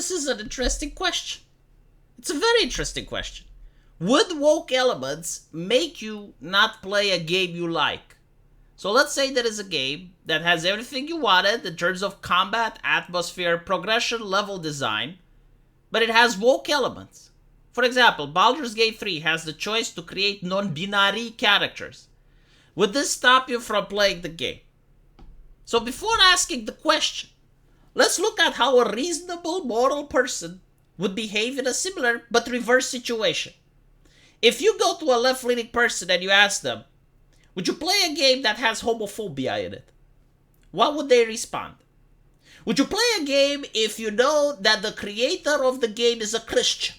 this is an interesting question. It's a very interesting question. Would woke elements make you not play a game you like? So let's say there is a game that has everything you wanted in terms of combat, atmosphere, progression, level design, but it has woke elements. For example, Baldur's Gate 3 has the choice to create non-binary characters. Would this stop you from playing the game? So before asking the question, let's look at how a reasonable moral person would behave in a similar but reverse situation. If you go to a left-leaning person and you ask them, would you play a game that has homophobia in it? What would they respond? Would you play a game if you know that the creator of the game is a Christian?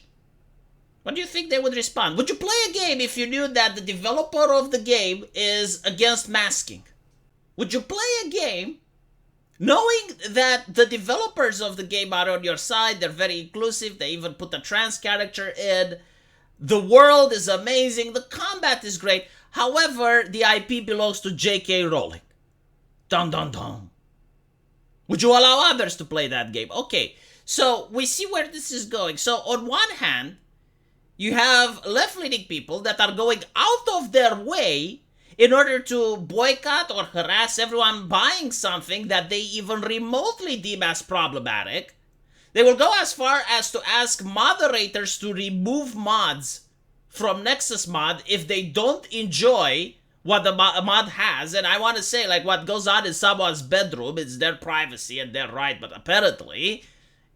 What do you think they would respond? Would you play a game if you knew that the developer of the game is against masking? Would you play a game knowing that the developers of the game are on your side, they're very inclusive, they even put a trans character in, the world is amazing, the combat is great, however, the IP belongs to J.K. Rowling? Dun dun dun. Would you allow others to play that game? Okay, so we see where this is going. So on one hand, you have left-leaning people that are going out of their way in order to boycott or harass everyone buying something that they even remotely deem as problematic. They will go as far as to ask moderators to remove mods from Nexus Mod if they don't enjoy what the mod has. And I want to say, like, what goes on in someone's bedroom is their privacy and their right, but apparently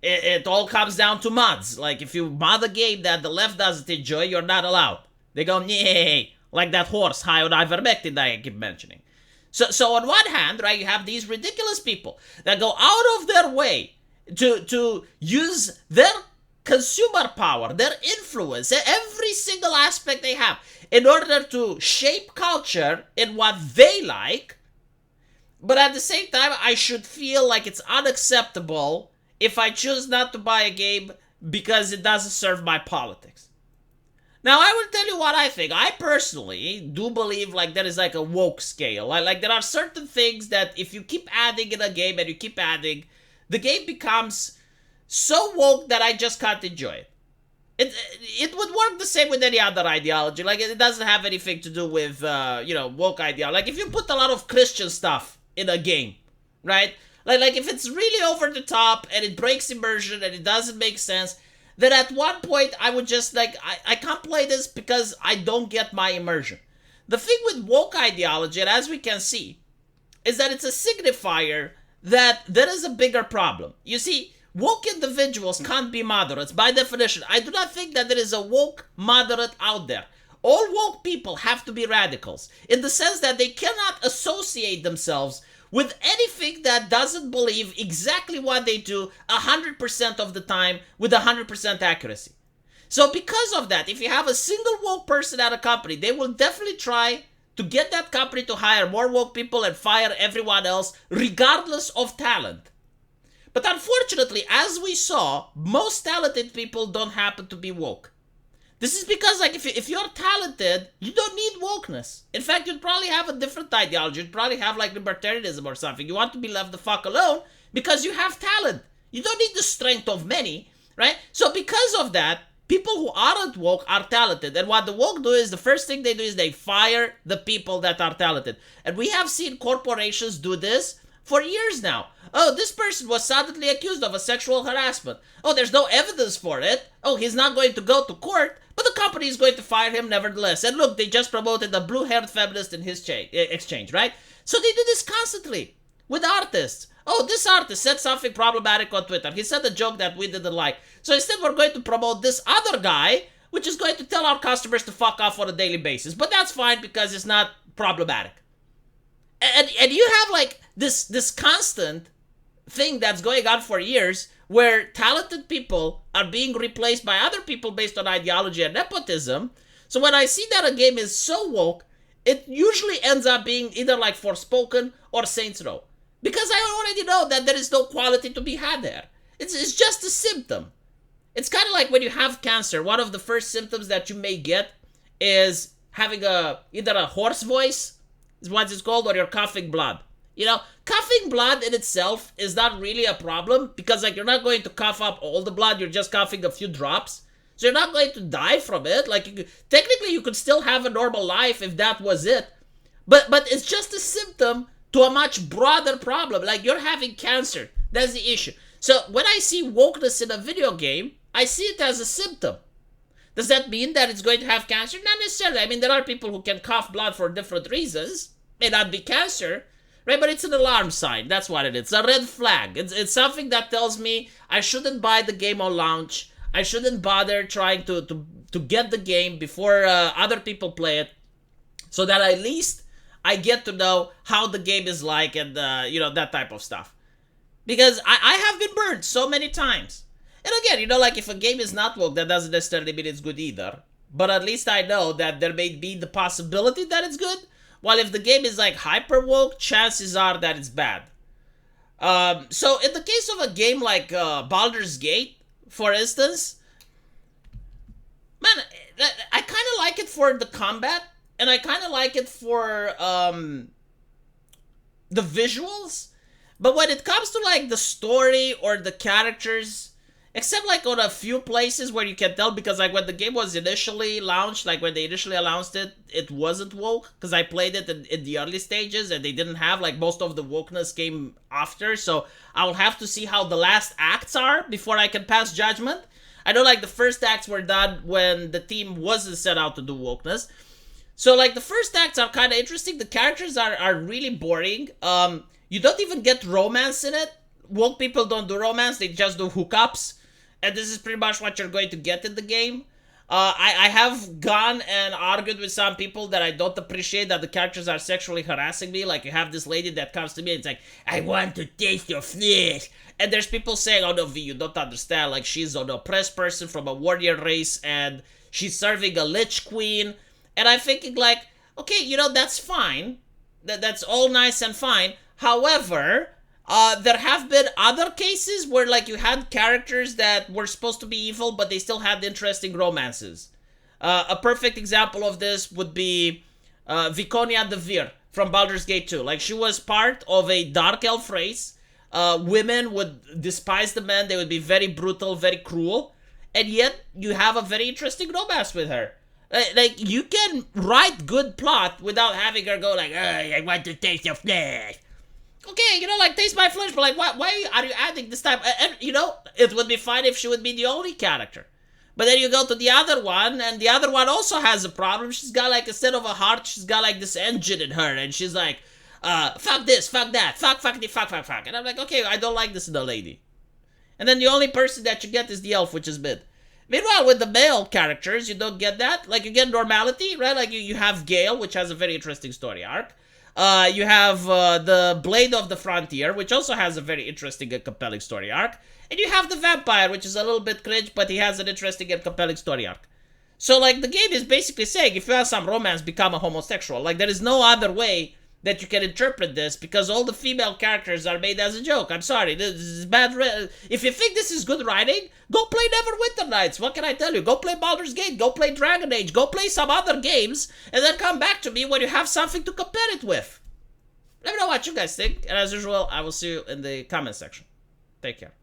it all comes down to mods. Like, if you mod a game that the left doesn't enjoy, you're not allowed. They go, nee, like that horse high on ivermectin that I keep mentioning. So on one hand, right, you have these ridiculous people that go out of their way to use their consumer power, their influence, every single aspect they have in order to shape culture in what they like. But at the same time, I should feel like it's unacceptable if I choose not to buy a game because it doesn't serve my politics. Now, I will tell you what I think. I personally do believe like there is like a woke scale. Like there are certain things that if you keep adding in a game and you keep adding, the game becomes so woke that I just can't enjoy it. It would work the same with any other ideology. Like, it doesn't have anything to do with, woke ideology. Like, if you put a lot of Christian stuff in a game, right? Like if it's really over the top and it breaks immersion and it doesn't make sense, then at one point I would just, like, I can't play this because I don't get my immersion. The thing with woke ideology, and as we can see, is that it's a signifier that there is a bigger problem. You see, woke individuals can't be moderates. By definition, I do not think that there is a woke moderate out there. All woke people have to be radicals, in the sense that they cannot associate themselves with anything that doesn't believe exactly what they do 100% of the time with 100% accuracy. So because of that, if you have a single woke person at a company, they will definitely try to get that company to hire more woke people and fire everyone else, regardless of talent. But unfortunately, as we saw, most talented people don't happen to be woke. This is because, like, if you're talented, you don't need wokeness. In fact, you'd probably have a different ideology. You'd probably have, like, libertarianism or something. You want to be left the fuck alone because you have talent. You don't need the strength of many, right? So because of that, people who aren't woke are talented. And what the woke do is, the first thing they do is they fire the people that are talented. And we have seen corporations do this for years now. Oh, this person was suddenly accused of a sexual harassment. Oh, there's no evidence for it. Oh, he's not going to go to court, but the company is going to fire him nevertheless. And look, they just promoted a blue-haired feminist in his exchange, right? So they do this constantly with artists. Oh, this artist said something problematic on Twitter. He said a joke that we didn't like. So instead, we're going to promote this other guy, which is going to tell our customers to fuck off on a daily basis. But that's fine because it's not problematic. And you have, like, this constant thing that's going on for years where talented people are being replaced by other people based on ideology and nepotism. So when I see that a game is so woke, it usually ends up being either like Forspoken or Saints Row. Because I already know that there is no quality to be had there. It's just a symptom. It's kind of like when you have cancer, one of the first symptoms that you may get is having either a hoarse voice, is what it's called, or you're coughing blood. You know, coughing blood in itself is not really a problem because, like, you're not going to cough up all the blood, you're just coughing a few drops. So you're not going to die from it. Like, technically, you could still have a normal life if that was it. But it's just a symptom to a much broader problem. Like, you're having cancer. That's the issue. So when I see wokeness in a video game, I see it as a symptom. Does that mean that it's going to have cancer? Not necessarily. I mean, there are people who can cough blood for different reasons. May not be cancer. Right, but it's an alarm sign. That's what it is. It's a red flag. It's something that tells me I shouldn't buy the game on launch. I shouldn't bother trying to get the game before other people play it, so that at least I get to know how the game is like and, that type of stuff. Because I have been burned so many times. And again, like, if a game is not woke, that doesn't necessarily mean it's good either. But at least I know that there may be the possibility that it's good. While if the game is, like, hyper woke, chances are that it's bad. So in the case of a game like Baldur's Gate, for instance, man, I kind of like it for the combat, and I kind of like it for the visuals. But when it comes to, like, the story or the characters, except, like, on a few places where you can tell, because, like, when the game was initially launched, like, when they initially announced it, it wasn't woke, because I played it in the early stages, and they didn't have, like, most of the wokeness came after, so I'll have to see how the last acts are before I can pass judgment. I know, like, the first acts were done when the team wasn't set out to do wokeness, so, like, the first acts are kind of interesting. The characters are really boring. You don't even get romance in it. Woke people don't do romance, they just do hookups. And this is pretty much what you're going to get in the game. I have gone and argued with some people that I don't appreciate that the characters are sexually harassing me. Like, you have this lady that comes to me and it's like, I want to taste your flesh. And there's people saying, oh no, V, you don't understand. Like, she's an oppressed person from a warrior race and she's serving a lich queen. And I'm thinking, like, okay, that's fine. That's all nice and fine. However, there have been other cases where, like, you had characters that were supposed to be evil, but they still had interesting romances. A perfect example of this would be Viconia the Vir from Baldur's Gate 2. Like, she was part of a dark elf race. Women would despise the men. They would be very brutal, very cruel. And yet, you have a very interesting romance with her. Like, you can write good plot without having her go like, I want to taste your flesh. Okay, like, taste my flesh, but, like, why are you adding this type? And, it would be fine if she would be the only character. But then you go to the other one, and the other one also has a problem. She's got, like, instead of a heart, she's got, like, this engine in her, and she's like, fuck this, fuck that, fuck. And I'm like, okay, I don't like this in a lady. And then the only person that you get is the elf, which is mid. Meanwhile, with the male characters, you don't get that. Like, you get normality, right? Like, you have Gale, which has a very interesting story arc. You have the Blade of the Frontier, which also has a very interesting and compelling story arc. And you have the Vampire, which is a little bit cringe, but he has an interesting and compelling story arc. So, like, the game is basically saying, if you have some romance, become a homosexual. Like, there is no other way that you can interpret this, because all the female characters are made as a joke. I'm sorry, this is bad. If you think this is good writing, go play Neverwinter Nights. What can I tell you? Go play Baldur's Gate, go play Dragon Age, go play some other games, and then come back to me when you have something to compare it with. Let me know what you guys think, and as usual, I will see you in the comment section. Take care.